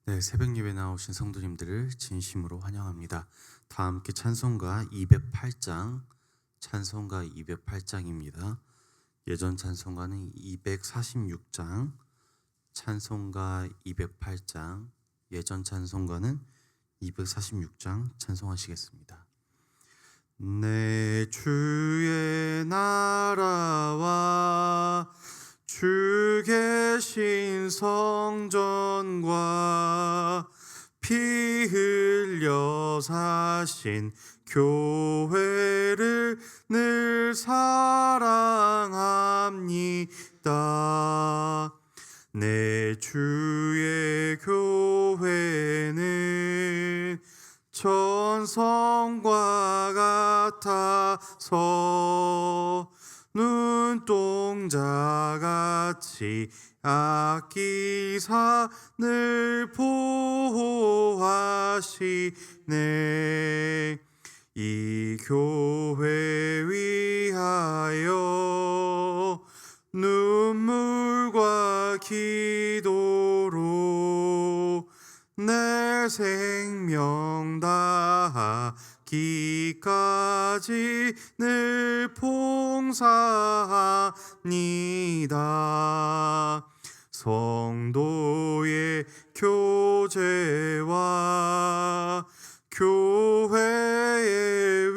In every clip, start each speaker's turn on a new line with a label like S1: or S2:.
S1: 네, 새벽 예배 나오신 성도님들을 진심으로 환영합니다. 다 함께 찬송가 208장, 찬송가 208장입니다. 예전 찬송가는 246장, 찬송가 208장, 예전 찬송가는 246장 찬송하시겠습니다. 내 주의 나라와 주 계신 성전과 피 흘려 사신 교회를 늘 사랑합니다. 내 주의 교회는 천성과 같아서 눈동자같이 아끼사 늘 보호하시네. 이 교회 위하여 눈물과 기도로 내 생명 다하기까지 늘 봉사합니다. 성도의 교제와 교회의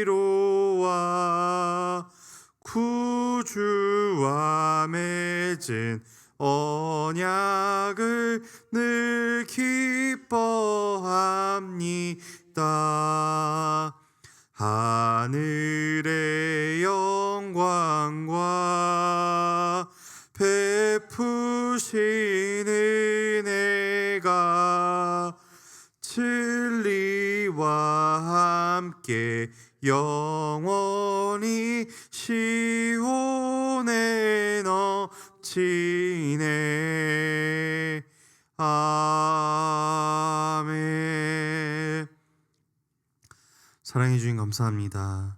S1: 위로와 구주와 맺은 언약을 늘 기뻐합니다. 하늘의 영광과 베푸신 은혜가 진리와 함께 영원히 시온에 넘치네. 아멘. 사랑해 주님 감사합니다.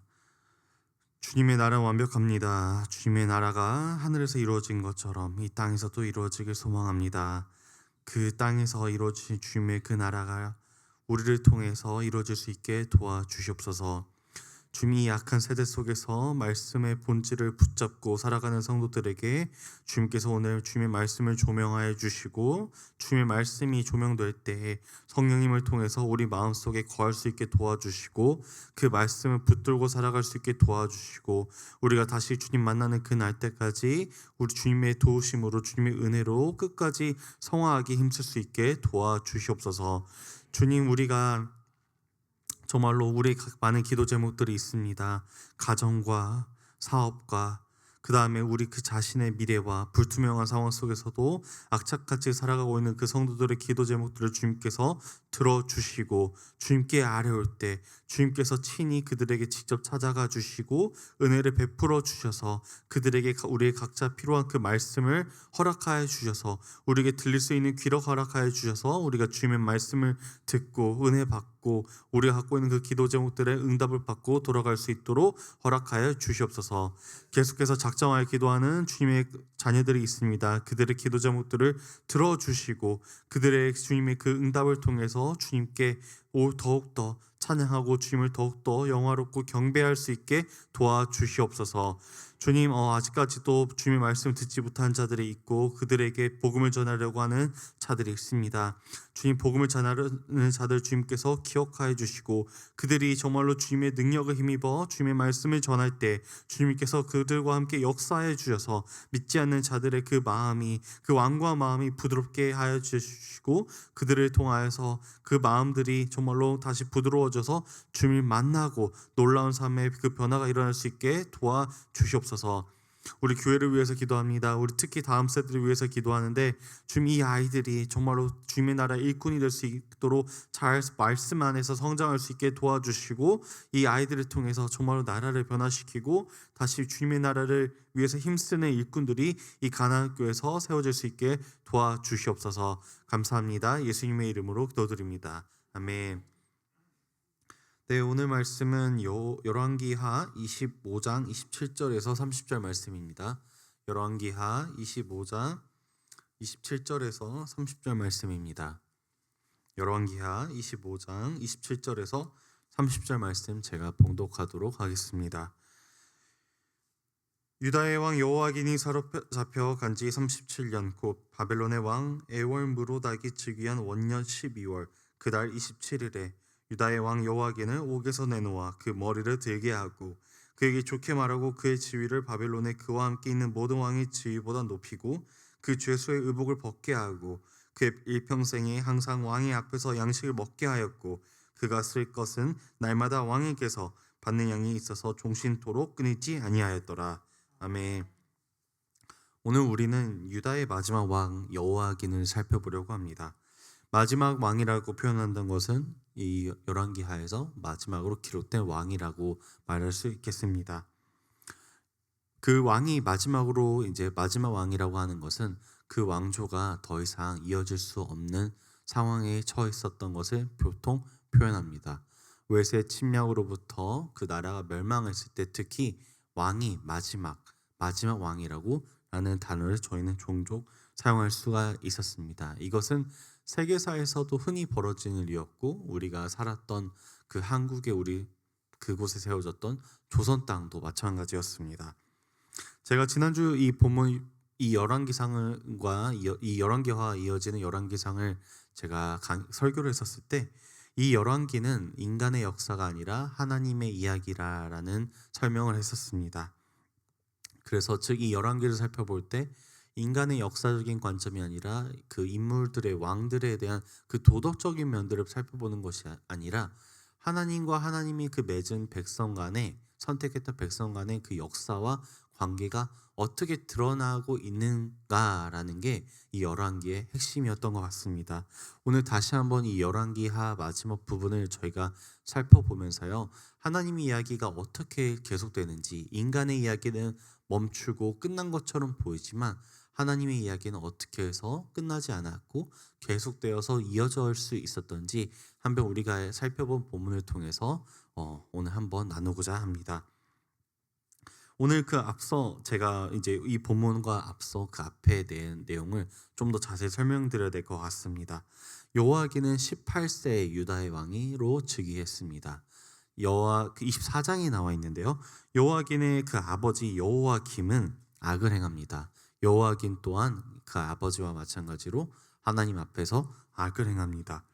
S1: 주님의 나라는 완벽합니다. 주님의 나라가 하늘에서 이루어진 것처럼 이 땅에서도 이루어지길 소망합니다. 그 땅에서 이루어진 주님의 그 나라가 우리를 통해서 이루어질 수 있게 도와주시옵소서. 주님이 약한 세대 속에서 말씀의 본질을 붙잡고 살아가는 성도들에게 주님께서 오늘 주님의 말씀을 조명하여 주시고, 주님의 말씀이 조명될 때에 성령님을 통해서 우리 마음속에 거할 수 있게 도와주시고, 그 말씀을 붙들고 살아갈 수 있게 도와주시고, 우리가 다시 주님 만나는 그 날 때까지 우리 주님의 도우심으로, 주님의 은혜로 끝까지 성화하기 힘쓸 수 있게 도와주시옵소서. 주님, 우리가 정말로 우리 많은 기도 제목들이 있습니다. 가정과 사업과 그 다음에 우리 그 자신의 미래와 불투명한 상황 속에서도 악착같이 살아가고 있는 그 성도들의 기도 제목들을 주님께서 들어주시고, 주님께 아뢰올 때 주님께서 친히 그들에게 직접 찾아가 주시고 은혜를 베풀어 주셔서 그들에게 우리의 각자 필요한 그 말씀을 허락하여 주셔서, 우리에게 들릴 수 있는 귀를 허락하여 주셔서 우리가 주님의 말씀을 듣고 은혜 받고 우리가 갖고 있는 그 기도 제목들의 응답을 받고 돌아갈 수 있도록 허락하여 주시옵소서. 계속해서 작정하여 기도하는 주님의 자녀들이 있습니다. 그들의 기도 제목들을 들어주시고 그들의 주님의 그 응답을 통해서 주님께 더욱더 찬양하고 주님을 더욱더 영화롭고 경배할 수 있게 도와주시옵소서. 주님, 아직까지도 주님의 말씀을 듣지 못한 자들이 있고 그들에게 복음을 전하려고 하는 자들이 있습니다. 주님, 복음을 전하는 자들 주님께서 기억하여 주시고, 그들이 정말로 주님의 능력을 힘입어 주님의 말씀을 전할 때 주님께서 그들과 함께 역사해 주셔서 믿지 않는 자들의 그 마음이, 그 완고한 마음이 부드럽게 하여 주시고, 그들을 통하여서 그 마음들이 정말로 다시 부드러워져서 주님을 만나고 놀라운 삶의 그 변화가 일어날 수 있게 도와주시옵소서. 우리 교회를 위해서 기도합니다. 우리 특히 다음 세대를 위해서 기도하는데, 주님, 이 아이들이 정말로 주님의 나라의 일꾼이 될 수 있도록 잘 말씀 안에서 성장할 수 있게 도와주시고, 이 아이들을 통해서 정말로 나라를 변화시키고 다시 주님의 나라를 위해서 힘쓰는 일꾼들이 이 가나안 교회에서 세워질 수 있게 도와주시옵소서. 감사합니다. 예수님의 이름으로 기도드립니다. 아멘. 네, 오늘 말씀은 열왕기하 25장 27절에서 30절 말씀입니다. 열왕기하 25장 27절에서 30절 말씀입니다. 열왕기하 25장 27절에서 30절 말씀 제가 봉독하도록 하겠습니다. 유다의 왕 여호와긴이 사로잡혀 간지 37년 곧 바벨론의 왕 에월므로닥이 즉위한 원년 12월 그달 27일에 유다의 왕 여호와긴을 옥에서 내놓아 그 머리를 들게 하고 그에게 좋게 말하고 그의 지위를 바벨론에 그와 함께 있는 모든 왕의 지위보다 높이고 그 죄수의 의복을 벗게 하고 그의 일평생에 항상 왕의 앞에서 양식을 먹게 하였고 그가 쓸 것은 날마다 왕에게서 받는 양이 있어서 종신토록 끊이지 아니하였더라. 아멘. 오늘 우리는 유다의 마지막 왕 여호와긴을 살펴보려고 합니다. 마지막 왕이라고 표현한다는 것은 이 열왕기하에서 마지막으로 기록된 왕이라고 말할 수 있겠습니다. 그 왕이 마지막으로 이제 마지막 왕이라고 하는 것은 그 왕조가 더 이상 이어질 수 없는 상황에 처했었던 것을 보통 표현합니다. 외세 침략으로부터 그 나라가 멸망했을 때 특히 왕이 마지막 왕이라고 라는 단어를 저희는 종종 사용할 수가 있었습니다. 이것은 세계사에서도 흔히 벌어지는 일이었고 우리가 살았던 그 한국에 우리 그곳에 세워졌던 조선 땅도 마찬가지였습니다. 제가 지난주 이 본문 이 열왕기상과 이 열왕기와 이어지는 열왕기상을 제가 설교를 했었을 때 이 열왕기는 인간의 역사가 아니라 하나님의 이야기라는 설명을 했었습니다. 그래서 즉 이 열왕기를 살펴볼 때 인간의 역사적인 관점이 아니라 그 인물들의 왕들에 대한 그 도덕적인 면들을 살펴보는 것이 아니라 하나님과 하나님이 그 맺은 백성 간의 선택했던 백성 간의 그 역사와 관계가 어떻게 드러나고 있는가라는 게 이 열왕기의 핵심이었던 것 같습니다. 오늘 다시 한번 이 열왕기하 마지막 부분을 저희가 살펴보면서요. 하나님의 이야기가 어떻게 계속되는지 인간의 이야기는 멈추고 끝난 것처럼 보이지만 하나님의 이야기는 어떻게 해서 끝나지 않았고 계속되어서 이어질 수 있었던지 한번 우리가 살펴본 본문을 통해서 오늘 한번 나누고자 합니다. 오늘 그 앞서 제가 이제 이 본문과 앞서 그 앞에 대한 내용을 좀 더 자세히 설명드려야 될 것 같습니다. 여호와긴은 18세 유다의 왕으로 즉위했습니다. 그 24장에 나와 있는데요. 여호와긴의 그 아버지 여호와김은 악을 행합니다. 여호와긴 또한 그 아버지와 마찬가지로 하나님 앞에서 악을 행합니다.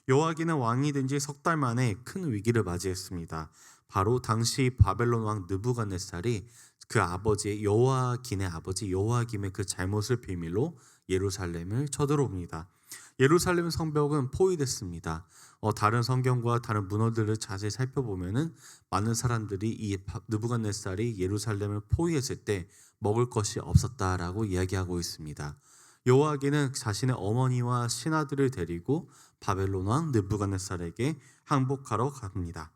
S1: 여호와긴은 왕이 된 지 석 달 만에 큰 위기를 맞이했습니다. 바로 당시 바벨론 왕 느부갓네살이 그 아버지 여호와긴의 아버지 여호와김의 그 잘못을 비밀로 예루살렘을 쳐들어옵니다. 예루살렘 성벽은 포위됐습니다. 다른 성경과 다른 문헌들을 자세히 살펴보면은 많은 사람들이 이 느부갓네살이 예루살렘을 포위했을 때 먹을 것이 없었다라고 이야기하고 있습니다. 여호와긴은 자신의 어머니와 신하들을 데리고 바벨론 왕 느부갓네살에게 항복하러 갑니다.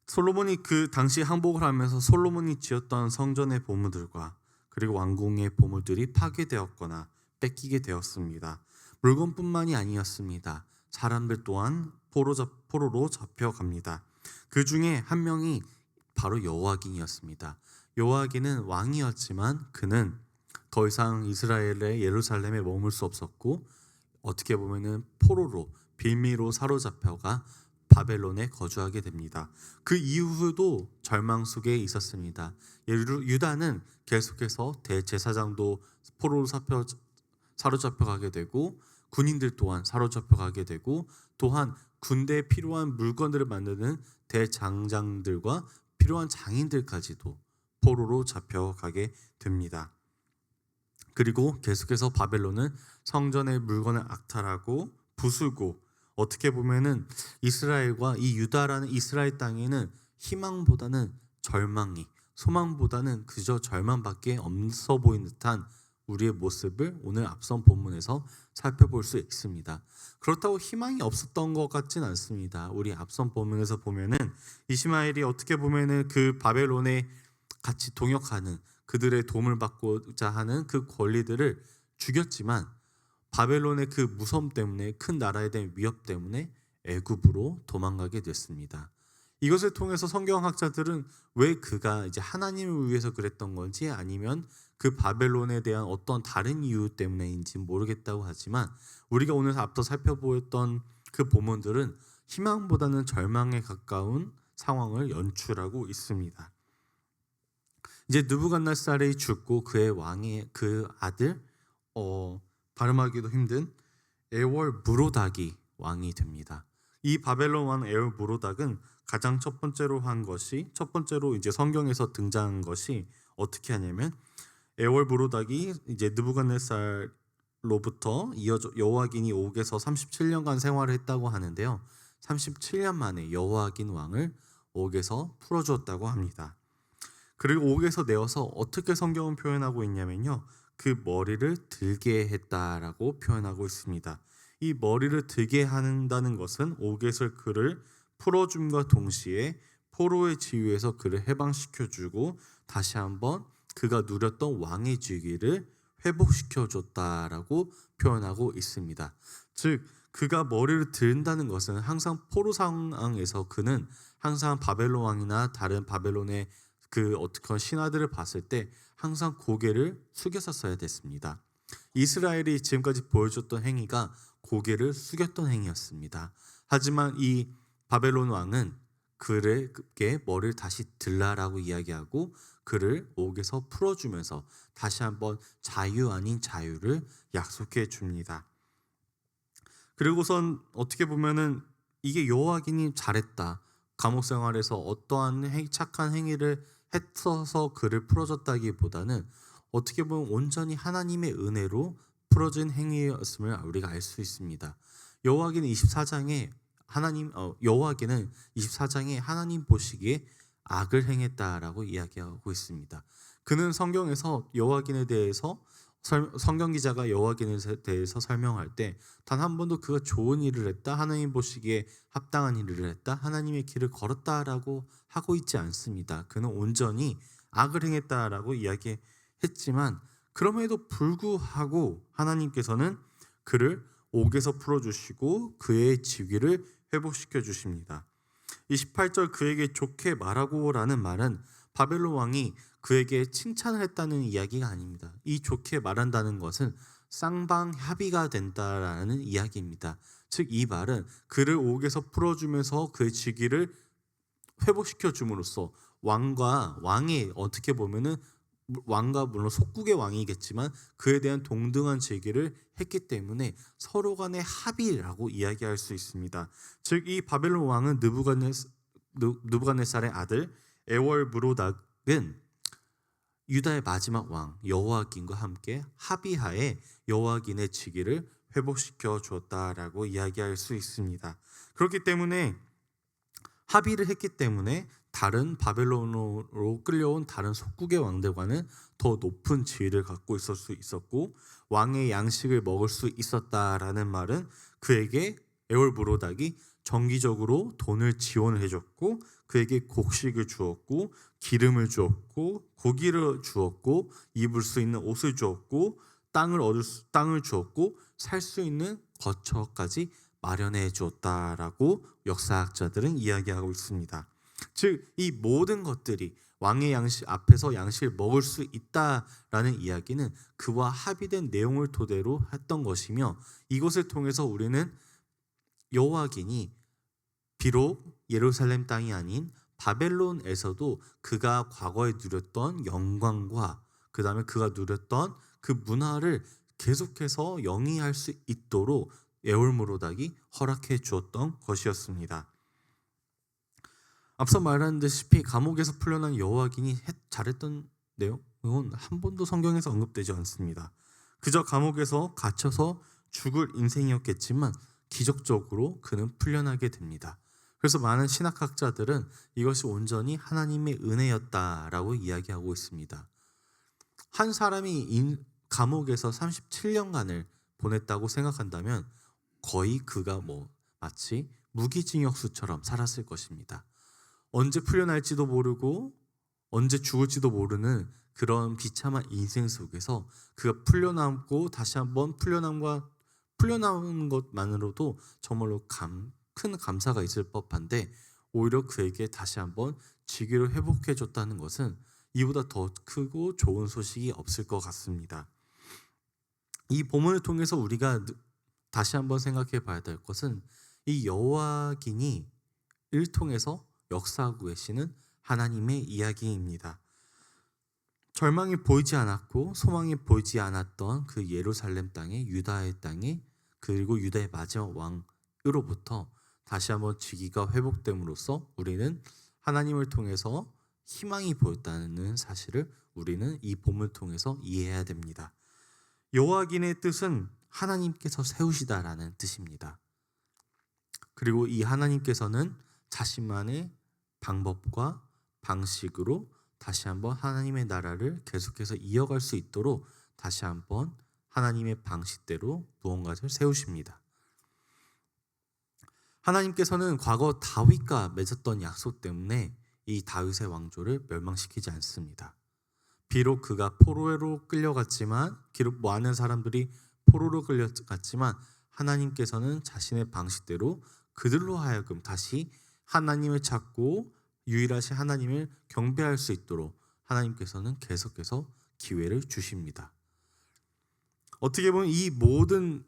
S1: 솔로몬이 그 당시 항복을 하면서 솔로몬이 지었던 성전의 보물들과 그리고 왕궁의 보물들이 파괴되었거나 뺏기게 되었습니다. 물건뿐만이 아니었습니다. 사람들 또한 포로로 잡혀갑니다. 그 중에 한 명이 바로 여호와긴이었습니다. 여호와긴은 왕이었지만 그는 더 이상 이스라엘의 예루살렘에 머물 수 없었고 어떻게 보면은 포로로 빌미로 사로잡혀가 바벨론에 거주하게 됩니다. 그 이후도 절망 속에 있었습니다. 유다는 계속해서 대제사장도 포로로 사로잡혀가게 되고 군인들 또한 사로잡혀가게 되고 또한 군대에 필요한 물건들을 만드는 대장장들과 필요한 장인들까지도 포로로 잡혀가게 됩니다. 그리고 계속해서 바벨론은 성전의 물건을 악탈하고 부수고 어떻게 보면은 이스라엘과 이 유다라는 이스라엘 땅에는 희망보다는 절망이 소망보다는 그저 절망밖에 없어 보이는 듯한 우리의 모습을 오늘 앞선 본문에서 살펴볼 수 있습니다. 그렇다고 희망이 없었던 것 같진 않습니다. 우리 앞선 본문에서 보면은 이스마엘이 어떻게 보면은 그 바벨론에 같이 동역하는 그들의 도움을 받고자 하는 그 권리들을 죽였지만 바벨론의 그 무서움 때문에 큰 나라에 대한 위협 때문에 애굽으로 도망가게 됐습니다. 이것을 통해서 성경학자들은 왜 그가 이제 하나님을 위해서 그랬던 건지 아니면 그 바벨론에 대한 어떤 다른 이유 때문에인지 모르겠다고 하지만 우리가 오늘 앞서 살펴보았던 그 본문들은 희망보다는 절망에 가까운 상황을 연출하고 있습니다. 이제 느부갓네살이 죽고 그의 왕의 그 아들 발음하기도 힘든 에월무로닥이 왕이 됩니다. 이 바벨론 왕 에월무로닥은 가장 첫 번째로 이제 성경에서 등장한 것이 어떻게 하냐면 에월무로닥이 이제 느부갓네살로부터 이어져 여호와긴이 옥에서 37년간 생활을 했다고 하는데요. 37년 만에 여호와긴 왕을 옥에서 풀어주었다고 합니다. 그리고 옥에서 내어서 어떻게 성경은 표현하고 있냐면요. 그 머리를 들게 했다라고 표현하고 있습니다. 이 머리를 들게 한다는 것은 옥에서 그를 풀어줌과 동시에 포로의 지위에서 그를 해방시켜주고 다시 한번 그가 누렸던 왕의 직위를 회복시켜줬다라고 표현하고 있습니다. 즉 그가 머리를 든다는 것은 항상 포로 상황에서 그는 항상 바벨론 왕이나 다른 바벨론의 그 어떻게 신하들을 봤을 때 항상 고개를 숙였었어야 됐습니다. 이스라엘이 지금까지 보여줬던 행위가 고개를 숙였던 행위였습니다. 하지만 이 바벨론 왕은 그에게 머리를 다시 들라라고 이야기하고 그를 옥에서 풀어주면서 다시 한번 자유 아닌 자유를 약속해 줍니다. 그리고선 어떻게 보면은 이게 여호와긴이 잘했다. 감옥 생활에서 어떠한 착한 행위를 했어서 그를 풀어줬다기보다는 어떻게 보면 온전히 하나님의 은혜로 풀어진 행위였음을 우리가 알 수 있습니다. 여호와기는 24장에 여호와기는 24장에 하나님 보시기에 악을 행했다라고 이야기하고 있습니다. 그는 성경에서 여호와긴에 대해서 성경 기자가 여호와긴에 대해서 설명할 때 단 한 번도 그가 좋은 일을 했다, 하나님 보시기에 합당한 일을 했다, 하나님의 길을 걸었다라고 하고 있지 않습니다. 그는 온전히 악을 행했다라고 이야기했지만 그럼에도 불구하고 하나님께서는 그를 옥에서 풀어주시고 그의 직위를 회복시켜 주십니다. 이 18절 그에게 좋게 말하고라는 말은 바벨론 왕이 그에게 칭찬을 했다는 이야기가 아닙니다. 이 좋게 말한다는 것은 쌍방합의가 된다라는 이야기입니다. 즉 이 말은 그를 옥에서 풀어주면서 그의 직위를 회복시켜 줌으로써 왕의 어떻게 보면은 왕과 물론 속국의 왕이겠지만 그에 대한 동등한 제기를 했기 때문에 서로 간의 합의라고 이야기할 수 있습니다. 즉 이 바벨론 왕은 느부갓네살의 아들 에월무로닥은 유다의 마지막 왕 여호와긴과 함께 합의하에 여호와긴의 직위를 회복시켜 주었다라고 이야기할 수 있습니다. 그렇기 때문에 합의를 했기 때문에 다른 바벨론으로 끌려온 다른 속국의 왕들과는 더 높은 지위를 갖고 있을 수 있었고 왕의 양식을 먹을 수 있었다라는 말은 그에게 에월무로닥이 정기적으로 돈을 지원을 해줬고 그에게 곡식을 주었고 기름을 주었고 고기를 주었고 입을 수 있는 옷을 주었고 땅을 주었고 살 수 있는 거처까지 마련해 주었다라고 역사학자들은 이야기하고 있습니다. 즉 이 모든 것들이 왕의 양식 앞에서 양식을 먹을 수 있다라는 이야기는 그와 합의된 내용을 토대로 했던 것이며 이것을 통해서 우리는 여호와긴이 비록 예루살렘 땅이 아닌 바벨론에서도 그가 과거에 누렸던 영광과 그 다음에 그가 누렸던 그 문화를 계속해서 영위할 수 있도록 에월무로닥이 허락해 주었던 것이었습니다. 앞서 말한 듯이 감옥에서 풀려난 여호와긴이 잘했던 내용은 한 번도 성경에서 언급되지 않습니다. 그저 감옥에서 갇혀서 죽을 인생이었겠지만 기적적으로 그는 풀려나게 됩니다. 그래서 많은 신학학자들은 이것이 온전히 하나님의 은혜였다라고 이야기하고 있습니다. 한 사람이 감옥에서 37년간을 보냈다고 생각한다면 거의 그가 마치 무기징역수처럼 살았을 것입니다. 언제 풀려날지도 모르고 언제 죽을지도 모르는 그런 비참한 인생 속에서 그가 풀려나고 다시 한번 풀려나오는 것만으로도 정말로 큰 감사가 있을 법한데 오히려 그에게 다시 한번 직위를 회복해 줬다는 것은 이보다 더 크고 좋은 소식이 없을 것 같습니다. 이 본문을 통해서 우리가 다시 한번 생각해 봐야 될 것은 이 여호와긴이 을 통해서 역사하고 계시는 하나님의 이야기입니다. 절망이 보이지 않았고 소망이 보이지 않았던 그 예루살렘 땅에, 유다의 땅에, 그리고 유다의 마지막 왕으로부터 다시 한번 지기가 회복됨으로써 우리는 하나님을 통해서 희망이 보였다는 사실을 우리는 이 본문을 통해서 이해해야 됩니다. 여호와긴의 뜻은 하나님께서 세우시다라는 뜻입니다. 그리고 이 하나님께서는 자신만의 방법과 방식으로 다시 한번 하나님의 나라를 계속해서 이어갈 수 있도록 다시 한번 하나님의 방식대로 무언가를 세우십니다. 하나님께서는 과거 다윗과 맺었던 약속 때문에 이 다윗의 왕조를 멸망시키지 않습니다. 비록 그가 포로로 끌려갔지만, 비록 많은 사람들이 포로로 끌려갔지만 하나님께서는 자신의 방식대로 그들로 하여금 다시 하나님을 찾고 유일하신 하나님을 경배할 수 있도록 하나님께서는 계속해서 기회를 주십니다. 어떻게 보면 이 모든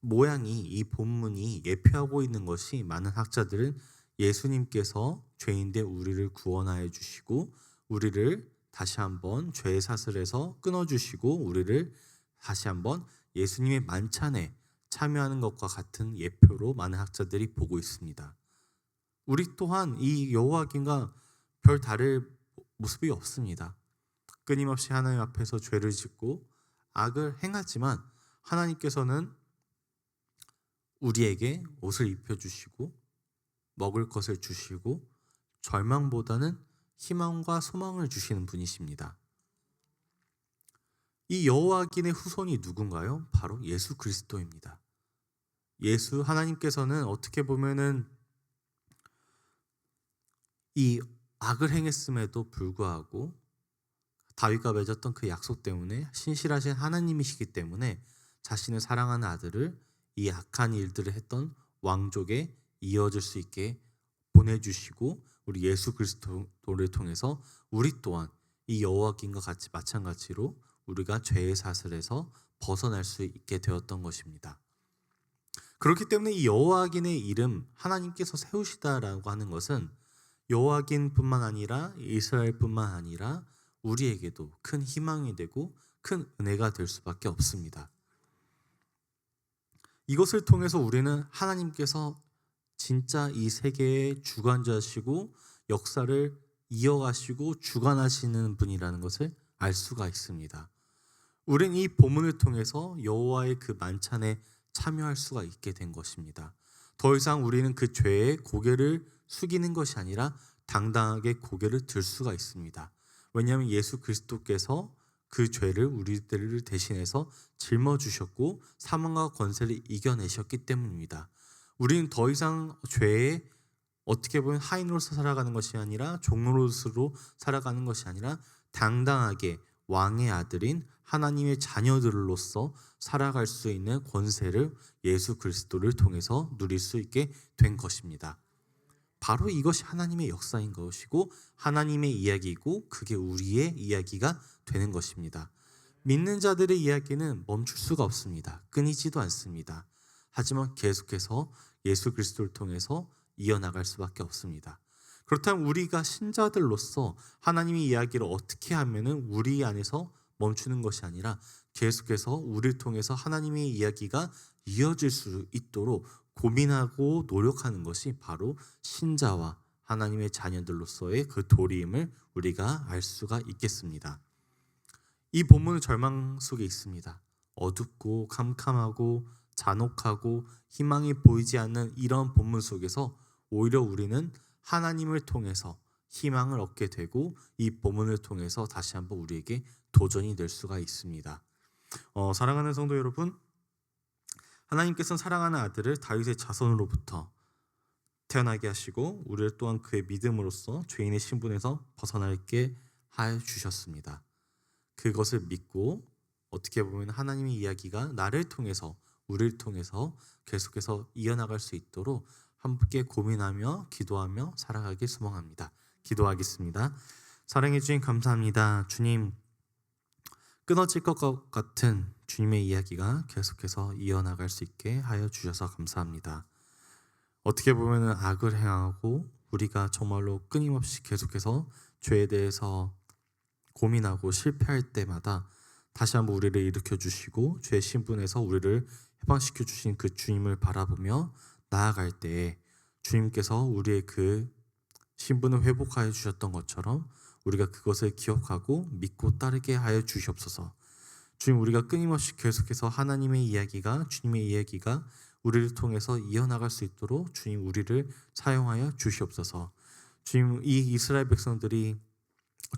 S1: 모양이, 이 본문이 예표하고 있는 것이 많은 학자들은 예수님께서 죄인된 우리를 구원하여 주시고 우리를 다시 한번 죄의 사슬에서 끊어주시고 우리를 다시 한번 예수님의 만찬에 참여하는 것과 같은 예표로 많은 학자들이 보고 있습니다. 우리 또한 이 여호와긴과 별 다를 모습이 없습니다. 끊임없이 하나님 앞에서 죄를 짓고 악을 행하지만 하나님께서는 우리에게 옷을 입혀주시고 먹을 것을 주시고 절망보다는 희망과 소망을 주시는 분이십니다. 이 여호와긴의 후손이 누군가요? 바로 예수 그리스도입니다. 예수 하나님께서는 어떻게 보면은 이 악을 행했음에도 불구하고 다윗과 맺었던 그 약속 때문에 신실하신 하나님이시기 때문에 자신을 사랑하는 아들을 이 악한 일들을 했던 왕족에 이어질 수 있게 보내주시고 우리 예수 그리스도를 통해서 우리 또한 이 여호와긴과 같이 마찬가지로 우리가 죄의 사슬에서 벗어날 수 있게 되었던 것입니다. 그렇기 때문에 이 여호와긴의 이름 하나님께서 세우시다라고 하는 것은 여호와긴뿐만 아니라 이스라엘뿐만 아니라 우리에게도 큰 희망이 되고 큰 은혜가 될 수밖에 없습니다. 이것을 통해서 우리는 하나님께서 진짜 이 세계의 주관자시고 역사를 이어가시고 주관하시는 분이라는 것을 알 수가 있습니다. 우리는 이 본문을 통해서 여호와의 그 만찬에 참여할 수가 있게 된 것입니다. 더 이상 우리는 그 죄에 고개를 숙이는 것이 아니라 당당하게 고개를 들 수가 있습니다. 왜냐하면 예수 그리스도께서 그 죄를 우리들을 대신해서 짊어주셨고 사망과 권세를 이겨내셨기 때문입니다. 우리는 더 이상 죄에 어떻게 보면 하인으로서 살아가는 것이 아니라 종로로서 살아가는 것이 아니라 당당하게 왕의 아들인 하나님의 자녀들로서 살아갈 수 있는 권세를 예수 그리스도를 통해서 누릴 수 있게 된 것입니다. 바로 이것이 하나님의 역사인 것이고 하나님의 이야기이고 그게 우리의 이야기가 되는 것입니다. 믿는 자들의 이야기는 멈출 수가 없습니다. 끊이지도 않습니다. 하지만 계속해서 예수 그리스도를 통해서 이어나갈 수밖에 없습니다. 그렇다면 우리가 신자들로서 하나님의 이야기를 어떻게 하면은 우리 안에서 멈추는 것이 아니라 계속해서 우리를 통해서 하나님의 이야기가 이어질 수 있도록 고민하고 노력하는 것이 바로 신자와 하나님의 자녀들로서의 그 도리임을 우리가 알 수가 있겠습니다. 이 본문은 절망 속에 있습니다. 어둡고 캄캄하고 잔혹하고 희망이 보이지 않는 이런 본문 속에서 오히려 우리는 하나님을 통해서 희망을 얻게 되고 이 본문을 통해서 다시 한번 우리에게 도전이 될 수가 있습니다. 사랑하는 성도 여러분, 하나님께서는 사랑하는 아들을 다윗의 자손으로부터 태어나게 하시고 우리를 또한 그의 믿음으로써 죄인의 신분에서 벗어나게 하여 주셨습니다. 그것을 믿고 어떻게 보면 하나님의 이야기가 나를 통해서 우리를 통해서 계속해서 이어나갈 수 있도록 함께 고민하며 기도하며 살아가길 소망합니다. 기도하겠습니다. 사랑해 주님 감사합니다. 주님, 끊어질 것 같은 주님의 이야기가 계속해서 이어나갈 수 있게 하여 주셔서 감사합니다. 어떻게 보면 악을 행하고 우리가 정말로 끊임없이 계속해서 죄에 대해서 고민하고 실패할 때마다 다시 한번 우리를 일으켜 주시고 죄의 신분에서 우리를 해방시켜 주신 그 주님을 바라보며 나아갈 때에 주님께서 우리의 그 신분을 회복하여 주셨던 것처럼 우리가 그것을 기억하고 믿고 따르게 하여 주시옵소서. 주님, 우리가 끊임없이 계속해서 하나님의 이야기가, 주님의 이야기가 우리를 통해서 이어나갈 수 있도록 주님 우리를 사용하여 주시옵소서. 주님, 이 이스라엘 백성들이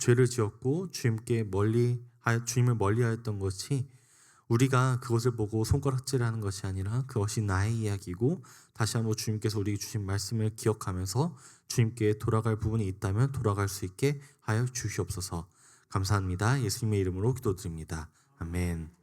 S1: 죄를 지었고 주님을 멀리하였던 것이 우리가 그것을 보고 손가락질하는 것이 아니라 그것이 나의 이야기고 다시 한번 주님께서 우리에게 주신 말씀을 기억하면서 주님께 돌아갈 부분이 있다면 돌아갈 수 있게 하여 주시옵소서. 감사합니다. 예수님의 이름으로 기도드립니다. 아멘.